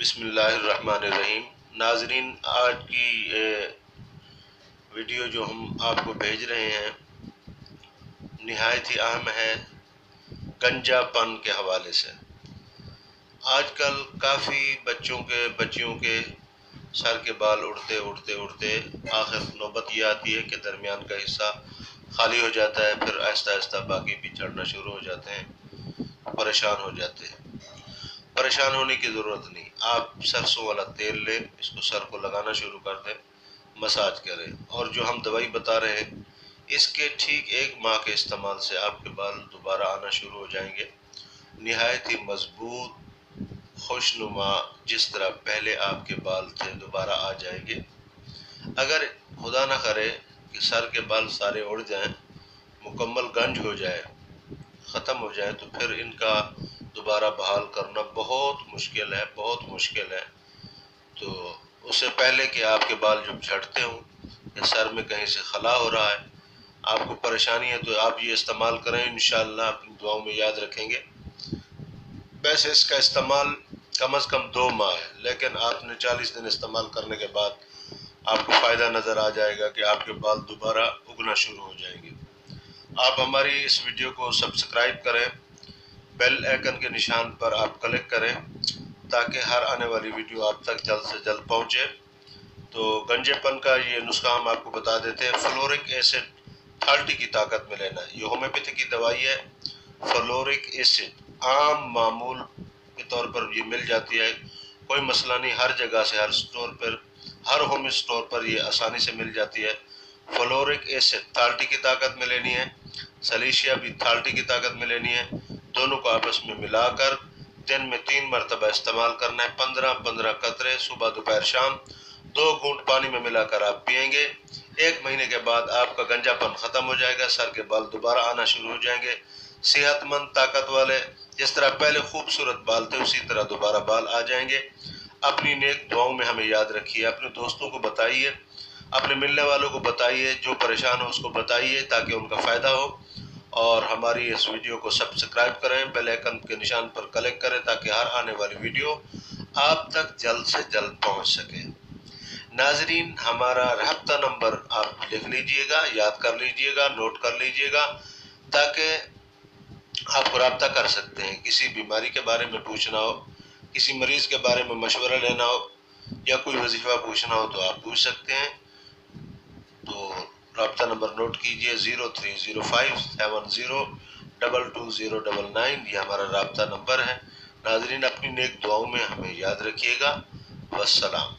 بسم اللہ الرحمن الرحیم۔ ناظرین، آج کی ویڈیو جو ہم آپ کو بھیج رہے ہیں نہایت ہی اہم ہے گنجا پن کے حوالے سے۔ آج کل کافی بچیوں کے سر کے بال اڑتے آخر نوبت یہ آتی ہے کہ درمیان کا حصہ خالی ہو جاتا ہے، پھر آہستہ آہستہ باقی بھی جھڑنا شروع ہو جاتے ہیں، پریشان ہو جاتے ہیں۔ پریشان ہونے کی ضرورت نہیں، آپ سرسوں والا تیل لیں، اس کو سر کو لگانا شروع کر دیں، مساج کریں، اور جو ہم دوائی بتا رہے ہیں اس کے ٹھیک 1 ماہ کے استعمال سے آپ کے بال دوبارہ آنا شروع ہو جائیں گے، نہایت ہی مضبوط، خوشنما، جس طرح پہلے آپ کے بال تھے دوبارہ آ جائیں گے۔ اگر خدا نہ کرے کہ سر کے بال سارے اڑ جائیں، مکمل گنج ہو جائے، ختم ہو جائے، تو پھر ان کا دوبارہ بحال کرنا بہت مشکل ہے۔ تو اس سے پہلے کہ آپ کے بال جب جھڑتے ہوں یا سر میں کہیں سے خلا ہو رہا ہے، آپ کو پریشانی ہے، تو آپ یہ استعمال کریں، انشاءاللہ اپنی دعاؤں میں یاد رکھیں گے۔ ویسے اس کا استعمال کم از کم 2 ماہ ہے، لیکن آپ نے 40 دن استعمال کرنے کے بعد آپ کو فائدہ نظر آ جائے گا کہ آپ کے بال دوبارہ اگنا شروع ہو جائیں گے۔ آپ ہماری اس ویڈیو کو سبسکرائب کریں، بیل آئیکن کے نشان پر آپ کلک کریں تاکہ ہر آنے والی ویڈیو آپ تک جلد سے جلد پہنچے۔ تو گنجے پن کا یہ نسخہ ہم آپ کو بتا دیتے ہیں۔ فلورک ایسڈ 30 کی طاقت میں لینا ہے، یہ ہومیوپیتھی کی دوائی ہے۔ فلورک ایسڈ عام معمول کے طور پر یہ مل جاتی ہے، کوئی مسئلہ نہیں، ہر جگہ سے، ہر ہوم اسٹور پر یہ آسانی سے مل جاتی ہے۔ فلورک ایسڈ 30 کی طاقت میں لینی ہے، سلیشیا بھی 30 کی طاقت میں لینی ہے۔ دونوں کو آپس میں ملا کر دن میں 3 مرتبہ استعمال کرنا ہے، 15 قطرے صبح دوپہر شام، 2 گھونٹ پانی میں ملا کر آپ پئیں گے۔ 1 مہینے کے بعد آپ کا گنجا پن ختم ہو جائے گا، سر کے بال دوبارہ آنا شروع ہو جائیں گے، صحت مند، طاقت والے، جس طرح پہلے خوبصورت بال تھے اسی طرح دوبارہ بال آ جائیں گے۔ اپنی نیک دعاؤں میں ہمیں یاد رکھیے، اپنے دوستوں کو بتائیے، اپنے ملنے والوں کو بتائیے، جو پریشان ہو اس کو بتائیے تاکہ ان کا فائدہ ہو، اور ہماری اس ویڈیو کو سبسکرائب کریں، بیل آئیکن کے نشان پر کلک کریں تاکہ ہر آنے والی ویڈیو آپ تک جلد سے جلد پہنچ سکے۔ ناظرین، ہمارا رابطہ نمبر آپ لکھ لیجئے گا، یاد کر لیجئے گا، نوٹ کر لیجئے گا تاکہ آپ کو رابطہ کر سکتے ہیں۔ کسی بیماری کے بارے میں پوچھنا ہو، کسی مریض کے بارے میں مشورہ لینا ہو، یا کوئی وظیفہ پوچھنا ہو تو آپ پوچھ سکتے ہیں۔ تو رابطہ نمبر نوٹ کیجئے 0305702299، یہ ہمارا رابطہ نمبر ہے۔ ناظرین، اپنی نیک دعاؤں میں ہمیں یاد رکھیے گا۔ والسلام۔